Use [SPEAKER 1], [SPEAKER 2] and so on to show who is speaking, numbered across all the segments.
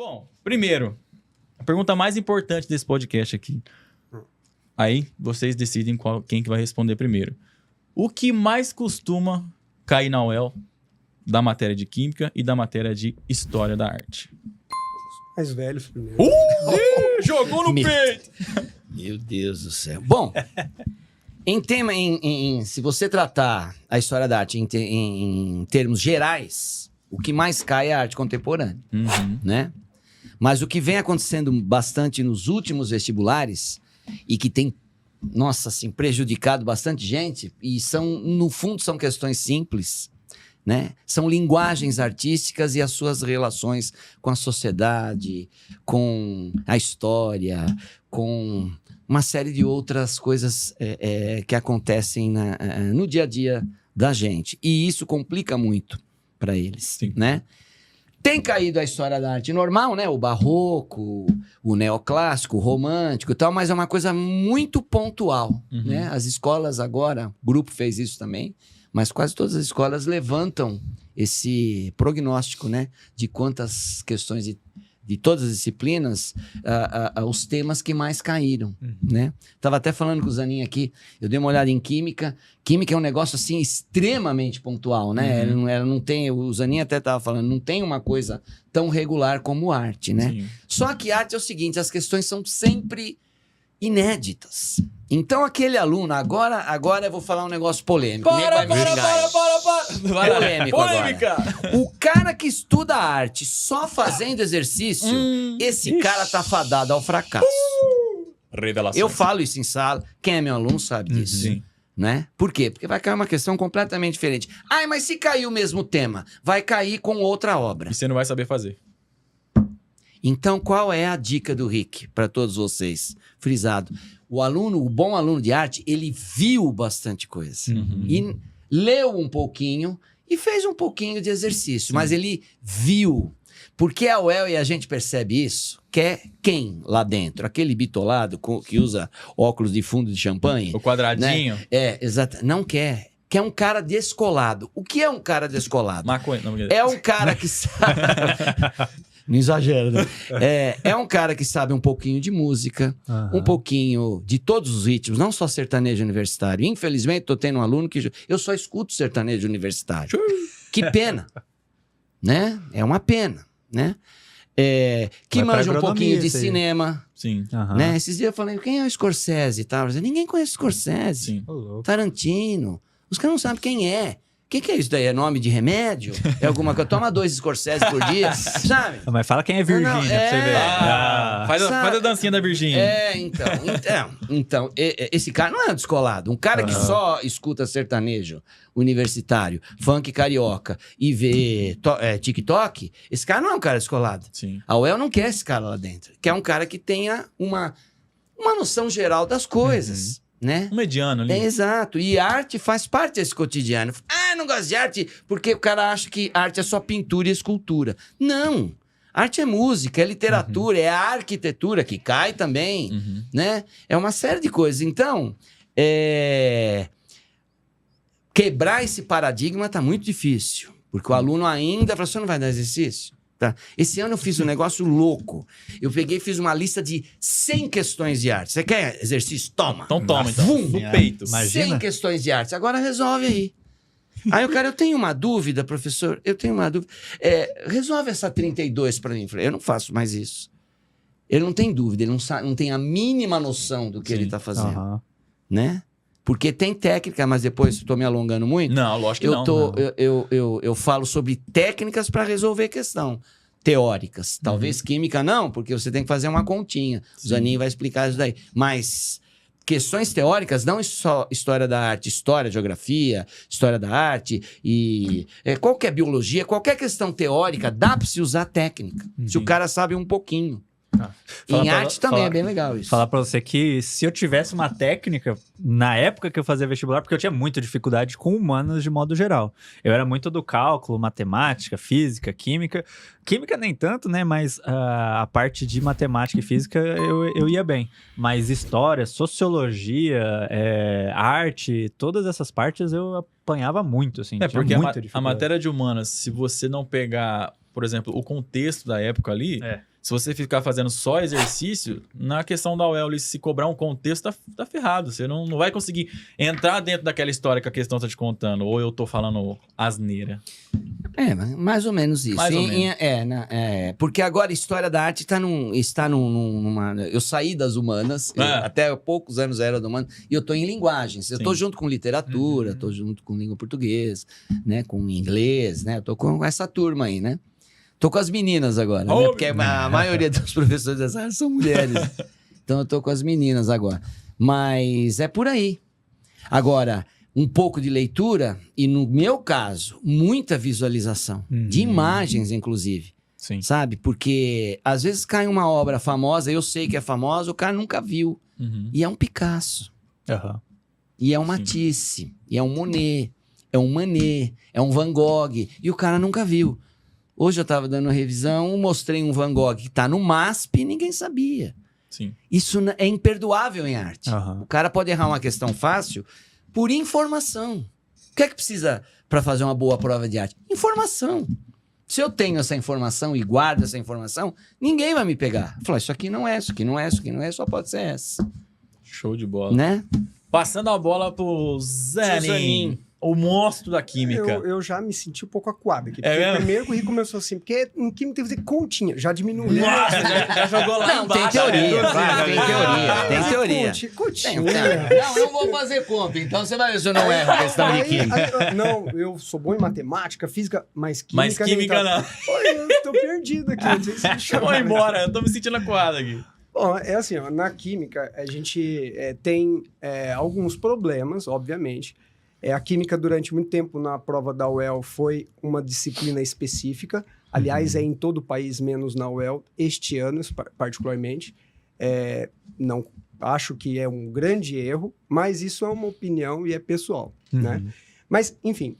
[SPEAKER 1] Bom, primeiro, a pergunta mais importante desse podcast aqui. Aí vocês decidem quem que vai responder primeiro. O que mais costuma cair na UEL da matéria de Química e da matéria de História da Arte?
[SPEAKER 2] Mais velhos primeiro.
[SPEAKER 1] Jogou no peito!
[SPEAKER 3] Meu Deus do céu. Bom, se você tratar a história da arte em termos gerais, o que mais cai é a arte contemporânea, né? Mas o que vem acontecendo bastante nos últimos vestibulares e que tem, nossa, assim, prejudicado bastante gente, e no fundo, são questões simples, né? São linguagens artísticas e as suas relações com a sociedade, com a história, com uma série de outras coisas que acontecem no dia a dia da gente. E isso complica muito para eles,
[SPEAKER 1] Sim.
[SPEAKER 3] né? Tem caído a história da arte normal, né? O barroco, o neoclássico, o romântico e tal, mas é uma coisa muito pontual, né? As escolas agora, o grupo fez isso também, mas quase todas as escolas levantam esse prognóstico, né? De quantas questões de todas as disciplinas, os temas que mais caíram, né? Tava até falando com o Zanin aqui, eu dei uma olhada em Química. Química é um negócio, assim, extremamente pontual, né? Ela não tem, o Zanin até tava falando, não tem uma coisa tão regular como arte, né?
[SPEAKER 1] Sim.
[SPEAKER 3] Só que arte é o seguinte, as questões são sempre inéditas. Então, aquele aluno, agora eu vou falar um negócio polêmico.
[SPEAKER 1] Para!
[SPEAKER 3] Polêmico
[SPEAKER 1] Polêmica!
[SPEAKER 3] agora. O cara que estuda arte só fazendo exercício, esse cara tá fadado ao fracasso.
[SPEAKER 1] Revelação.
[SPEAKER 3] Eu falo isso em sala, quem é meu aluno sabe disso.
[SPEAKER 1] Sim.
[SPEAKER 3] Né? Por quê? Porque vai cair uma questão completamente diferente. Ai, mas se cair o mesmo tema, vai cair com outra obra.
[SPEAKER 1] E você não vai saber fazer.
[SPEAKER 3] Então, qual é a dica do Rick para todos vocês? Frisado. O bom aluno de arte, ele viu bastante coisa. E leu um pouquinho e fez um pouquinho de exercício. Mas ele viu. Porque a UEL, e a gente percebe isso, quer quem lá dentro? Aquele bitolado que usa óculos de fundo de champanhe?
[SPEAKER 1] O quadradinho.
[SPEAKER 3] Né? Exato. Não quer. Quer um cara descolado. O que é um cara descolado?
[SPEAKER 1] Maconha. Não,
[SPEAKER 3] É um cara que sabe... Não exagera, né? É um cara que sabe um pouquinho de música, um pouquinho de todos os ritmos, não só sertanejo universitário. Infelizmente, tô tendo um aluno que... Eu só escuto sertanejo universitário. Que pena, né? É uma pena, né? Que manja um pouquinho de cinema.
[SPEAKER 1] Sim.
[SPEAKER 3] Né? Esses dias eu falei, quem é o Scorsese e tal? Ninguém conhece o Scorsese.
[SPEAKER 1] Sim.
[SPEAKER 3] Tarantino. Os caras não sabem quem é. O que é isso daí? É nome de remédio? É alguma coisa? Toma 2 Scorsese por dia, sabe?
[SPEAKER 4] Mas fala quem é Virgínia, pra você ver.
[SPEAKER 1] Faz a dancinha da Virgínia.
[SPEAKER 3] Então, esse cara não é um descolado. Um cara que só escuta sertanejo universitário, funk carioca e vê TikTok, esse cara não é um cara descolado.
[SPEAKER 1] Sim.
[SPEAKER 3] A UEL não quer esse cara lá dentro. Quer um cara que tenha uma noção geral das coisas. Né?
[SPEAKER 1] Um mediano ali.
[SPEAKER 3] Exato. E arte faz parte desse cotidiano. Não gosto de arte porque o cara acha que arte é só pintura e escultura. Não. Arte é música, é literatura, é a arquitetura que cai também, né? É uma série de coisas. Então, quebrar esse paradigma tá muito difícil. Porque o aluno ainda fala, você não vai dar exercício? Tá? Esse ano eu fiz um negócio louco. Eu peguei e fiz uma lista de 100 questões de arte. Você quer exercício? Toma.
[SPEAKER 1] Então toma, então.
[SPEAKER 3] Vum,
[SPEAKER 1] no peito.
[SPEAKER 3] 100 questões de arte. Agora resolve aí. Aí o cara, eu tenho uma dúvida, professor. Eu tenho uma dúvida. Resolve essa 32 para mim. Eu falei, eu não faço mais isso. Ele não tem dúvida. Ele não tem a mínima noção do que ele está fazendo. Né? Porque tem técnica, mas depois estou me alongando muito.
[SPEAKER 1] Não, lógico que não.
[SPEAKER 3] Eu falo sobre técnicas para resolver questão. Teóricas. Talvez química não, porque você tem que fazer uma continha. O Zanin vai explicar isso daí. Mas questões teóricas, não só história da arte, história, geografia, história da arte e qualquer biologia, qualquer questão teórica, dá para se usar técnica. Se o cara sabe um pouquinho. Em arte também é bem legal isso.
[SPEAKER 4] Falar pra você que se eu tivesse uma técnica, na época que eu fazia vestibular, porque eu tinha muita dificuldade com humanas de modo geral. Eu era muito do cálculo, matemática, física, química. Química nem tanto, né? Mas a parte de matemática e física eu ia bem. Mas história, sociologia, arte, todas essas partes eu apanhava muito, assim.
[SPEAKER 1] Porque
[SPEAKER 4] muita
[SPEAKER 1] a matéria de humanas, se você não pegar, por exemplo, o contexto da época ali... Se você ficar fazendo só exercício, na questão da UEL, se cobrar um contexto, tá ferrado. Você não vai conseguir entrar dentro daquela história que a questão tá te contando. Ou eu tô falando asneira.
[SPEAKER 3] Mais ou menos isso.
[SPEAKER 1] Mais ou menos.
[SPEAKER 3] Porque agora a história da arte está numa... Eu saí das humanas, até poucos anos era da humana, e eu estou em linguagens. Eu estou junto com literatura, estou junto com língua portuguesa, né, com inglês, né? Eu estou com essa turma aí, né? Tô com as meninas agora, né? Porque a maioria dos professores dessa área são mulheres. Então eu tô com as meninas agora. Mas é por aí. Agora, um pouco de leitura e, no meu caso, muita visualização. De imagens, inclusive.
[SPEAKER 1] Sim.
[SPEAKER 3] Sabe? Porque às vezes cai uma obra famosa, eu sei que é famosa, o cara nunca viu. E é um Picasso. E é um Matisse. E é um Monet. É um Manet. É um Van Gogh. E o cara nunca viu. Hoje eu estava dando uma revisão, mostrei um Van Gogh que está no MASP e ninguém sabia.
[SPEAKER 1] Sim.
[SPEAKER 3] Isso é imperdoável em arte. O cara pode errar uma questão fácil por informação. O que é que precisa para fazer uma boa prova de arte? Informação. Se eu tenho essa informação e guardo essa informação, ninguém vai me pegar. Falar, isso aqui não é, isso aqui não é, isso aqui não é, só pode ser essa.
[SPEAKER 1] Show de bola.
[SPEAKER 3] Né?
[SPEAKER 1] Passando a bola pro Zanin. O monstro da química.
[SPEAKER 2] Eu já me senti um pouco acuado aqui.
[SPEAKER 1] É mesmo?
[SPEAKER 2] Primeiro que o Rico começou assim, porque em química tem que fazer continha, já diminuiu.
[SPEAKER 1] Nossa, já jogou lá
[SPEAKER 3] Não,
[SPEAKER 1] embaixo.
[SPEAKER 3] tem teoria,
[SPEAKER 1] né?
[SPEAKER 3] claro, tem teoria, tem teoria.
[SPEAKER 2] Continha.
[SPEAKER 3] Não, eu vou fazer conta, então você vai ver se eu não erro a questão de química.
[SPEAKER 2] Não, eu sou bom em matemática, física, mas química...
[SPEAKER 1] Mas química não.
[SPEAKER 2] Olha, eu tô perdido aqui, não sei se me chama.
[SPEAKER 1] Vou embora, eu tô me sentindo acuado aqui.
[SPEAKER 2] Bom, é assim, ó, na química a gente tem alguns problemas, obviamente. A química, durante muito tempo, na prova da UEL, foi uma disciplina específica. Aliás, é em todo o país, menos na UEL, este ano, particularmente. Não acho que é um grande erro, mas isso é uma opinião e é pessoal, né? Mas, enfim,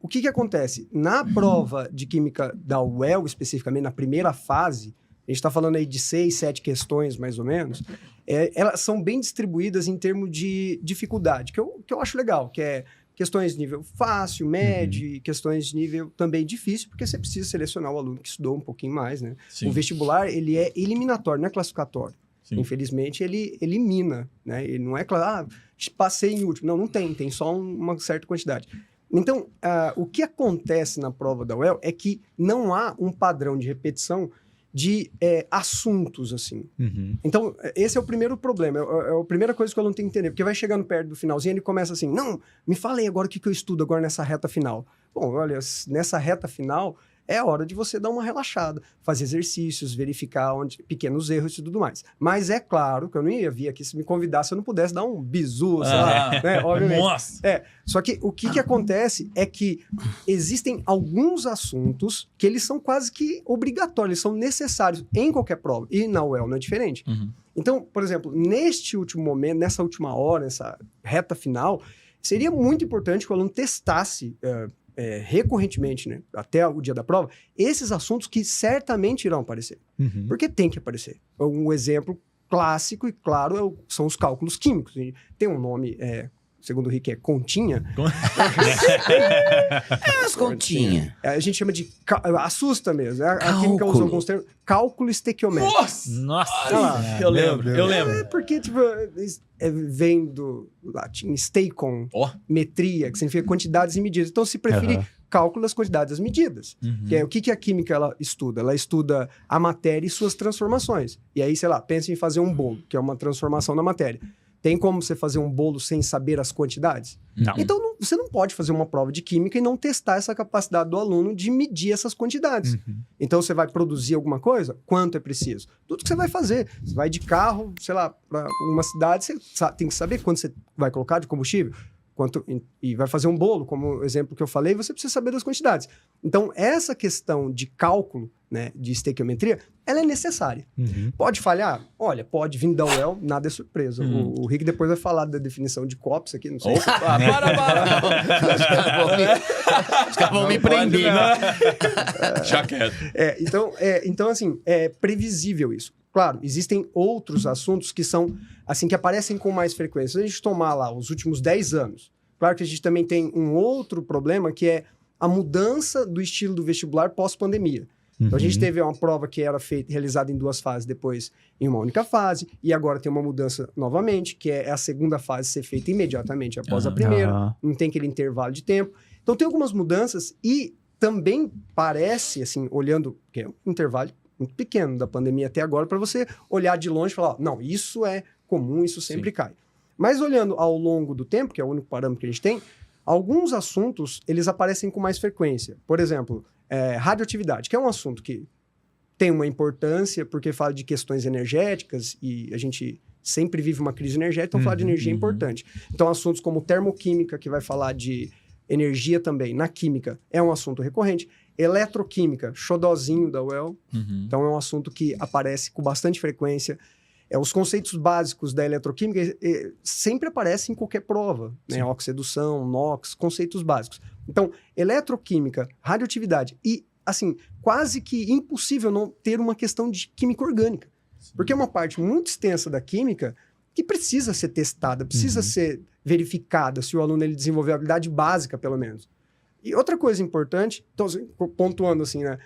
[SPEAKER 2] o que acontece? Na prova de química da UEL, especificamente, na primeira fase, a gente está falando aí de 6, 7 questões, mais ou menos, elas são bem distribuídas em termos de dificuldade, que eu acho legal, que é questões de nível fácil, médio, e questões de nível também difícil, porque você precisa selecionar o aluno que estudou um pouquinho mais, né?
[SPEAKER 1] Sim.
[SPEAKER 2] O vestibular, ele é eliminatório, não é classificatório.
[SPEAKER 1] Sim.
[SPEAKER 2] Infelizmente, ele elimina, né? Ele não é passei em último. Não tem só uma certa quantidade. Então, o que acontece na prova da UEL é que não há um padrão de repetição de assuntos, assim. Então, esse é o primeiro problema, é a primeira coisa que o aluno tem que entender, porque vai chegando perto do finalzinho, ele começa assim, não, me fala aí agora o que eu estudo agora nessa reta final. Bom, olha, nessa reta final, é a hora de você dar uma relaxada, fazer exercícios, verificar pequenos erros e tudo mais. Mas é claro que eu não ia vir aqui se me convidasse, eu não pudesse dar um bizu, sei lá, né? Obviamente.
[SPEAKER 1] Nossa!
[SPEAKER 2] Só que o que acontece é que existem alguns assuntos que eles são quase que obrigatórios, eles são necessários em qualquer prova. E na UEL não é diferente. Então, por exemplo, neste último momento, nessa última hora, nessa reta final, seria muito importante que o aluno testasse recorrentemente, né, até o dia da prova, esses assuntos que certamente irão aparecer. Porque tem que aparecer. Um exemplo clássico e claro são os cálculos químicos. Tem um nome, segundo o Rick, é continha.
[SPEAKER 3] As continhas.
[SPEAKER 2] A gente chama de... Assusta mesmo. A química usa alguns termos. Cálculo estequiométrico.
[SPEAKER 4] Nossa!
[SPEAKER 1] Eu lembro.
[SPEAKER 2] Porque, tipo, vem do latim steikon, metria, que significa quantidades e medidas. Então, se prefere cálculo das quantidades e das medidas. Que é, o que a química ela estuda? Ela estuda a matéria e suas transformações. E aí, sei lá, pensa em fazer um bolo, que é uma transformação da matéria. Tem como você fazer um bolo sem saber as quantidades?
[SPEAKER 4] Não.
[SPEAKER 2] Então, você não pode fazer uma prova de química e não testar essa capacidade do aluno de medir essas quantidades. Então, você vai produzir alguma coisa? Quanto é preciso? Tudo que você vai fazer. Você vai de carro, sei lá, para uma cidade, você tem que saber quanto você vai colocar de combustível. E vai fazer um bolo, como o exemplo que eu falei, você precisa saber das quantidades. Então, essa questão de cálculo, né, de estequiometria, ela é necessária. Pode falhar? Olha, pode vir da UEL, nada é surpresa. O Rick depois vai falar da definição de COPS aqui, não sei.
[SPEAKER 1] Para!
[SPEAKER 3] Os caras vão me prender.
[SPEAKER 1] Já quieto.
[SPEAKER 2] Então, assim, é previsível isso. Claro, existem outros assuntos que são, assim, que aparecem com mais frequência. Se a gente tomar lá os últimos 10 anos, claro que a gente também tem um outro problema, que é a mudança do estilo do vestibular pós-pandemia. Então, a gente teve uma prova que era realizada em 2 fases, depois em uma única fase, e agora tem uma mudança novamente, que é a segunda fase ser feita imediatamente após a primeira, não tem aquele intervalo de tempo. Então, tem algumas mudanças e também parece, assim, olhando, que é um intervalo muito pequeno da pandemia até agora, para você olhar de longe e falar, não, isso é comum, isso sempre cai. Mas olhando ao longo do tempo, que é o único parâmetro que a gente tem, alguns assuntos, eles aparecem com mais frequência. Por exemplo, radioatividade, que é um assunto que tem uma importância, porque fala de questões energéticas, e a gente sempre vive uma crise energética, então falar de energia é importante. Então, assuntos como termoquímica, que vai falar de energia também, na química, é um assunto recorrente. Eletroquímica, xodozinho da UEL, então é um assunto que aparece com bastante frequência. Os conceitos básicos da eletroquímica sempre aparecem em qualquer prova, né? Oxidação, NOx, conceitos básicos. Então, eletroquímica, radioatividade e, assim, quase que impossível não ter uma questão de química orgânica. Porque é uma parte muito extensa da química que precisa ser testada, precisa ser verificada se o aluno ele desenvolveu a habilidade básica, pelo menos. E outra coisa importante, então, pontuando assim, né?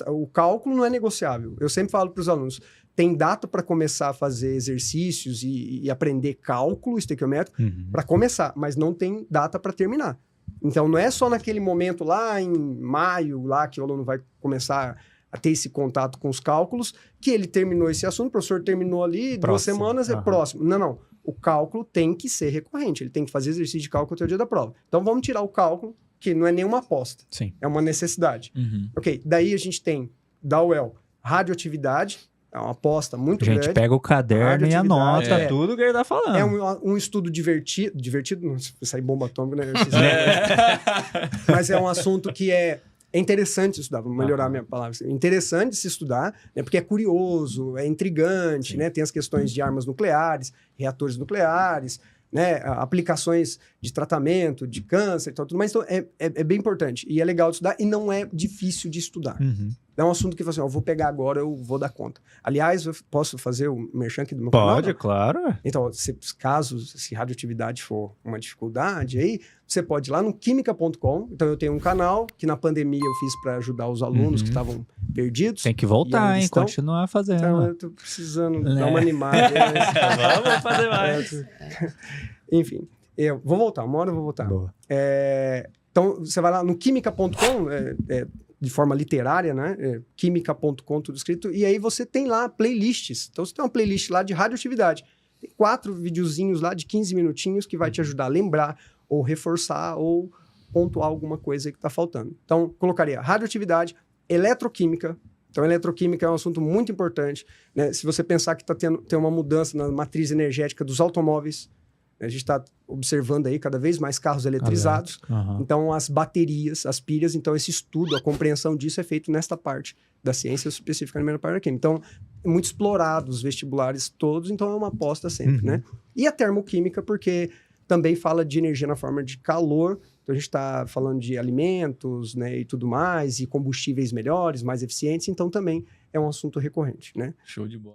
[SPEAKER 2] O cálculo não é negociável. Eu sempre falo para os alunos, tem data para começar a fazer exercícios e aprender cálculo estequiométrico para começar, mas não tem data para terminar. Então, não é só naquele momento lá em maio, lá que o aluno vai começar a ter esse contato com os cálculos, que ele terminou esse assunto, o professor terminou ali, 2 semanas, é próximo. Não. O cálculo tem que ser recorrente, ele tem que fazer exercício de cálculo até o dia da prova. Então, vamos tirar o cálculo, que não é nenhuma aposta, é uma necessidade. Ok, daí a gente tem, da UEL, radioatividade, é uma aposta muito grande.
[SPEAKER 4] A gente pega o caderno e anota tudo que ele tá falando.
[SPEAKER 2] É um estudo divertido, não sair bomba atômica, né? Mas é um assunto que é interessante estudar, vou melhorar a minha palavra. É interessante se estudar, né? Porque é curioso, é intrigante, né? Tem as questões de armas nucleares, reatores nucleares, né? Aplicações de tratamento, de câncer e tal, tudo mais. Então, é bem importante. E é legal de estudar e não é difícil de estudar. É um assunto que você, eu vou pegar agora, eu vou dar conta. Aliás, eu posso fazer o merchan aqui do meu canal?
[SPEAKER 4] Pode, claro.
[SPEAKER 2] Então, se radioatividade for uma dificuldade, aí você pode ir lá no química.com. Então, eu tenho um canal que na pandemia eu fiz para ajudar os alunos que estavam perdidos.
[SPEAKER 4] Tem que voltar, hein? Continuar fazendo.
[SPEAKER 2] Então, eu tô precisando dar uma animada.
[SPEAKER 4] Vamos fazer mais.
[SPEAKER 2] Enfim, eu vou voltar. Uma hora eu vou voltar. Então, você vai lá no química.com, de forma literária, né? Química.com, tudo escrito. E aí você tem lá playlists. Então, você tem uma playlist lá de radioatividade. Tem 4 videozinhos lá de 15 minutinhos que vai te ajudar a lembrar, ou reforçar, ou pontuar alguma coisa aí que está faltando. Então, colocaria radioatividade, eletroquímica. Então, eletroquímica é um assunto muito importante, né? Se você pensar que tem uma mudança na matriz energética dos automóveis, a gente está observando aí cada vez mais carros eletrizados. Então, as baterias, as pilhas, então esse estudo, a compreensão disso é feito nesta parte da ciência, especificamente na parte da química. Então, é muito explorado os vestibulares todos, então é uma aposta sempre, né? E a termoquímica, porque também fala de energia na forma de calor. Então, a gente está falando de alimentos, né, e tudo mais, e combustíveis melhores, mais eficientes. Então, também é um assunto recorrente, né?
[SPEAKER 1] Show de bola.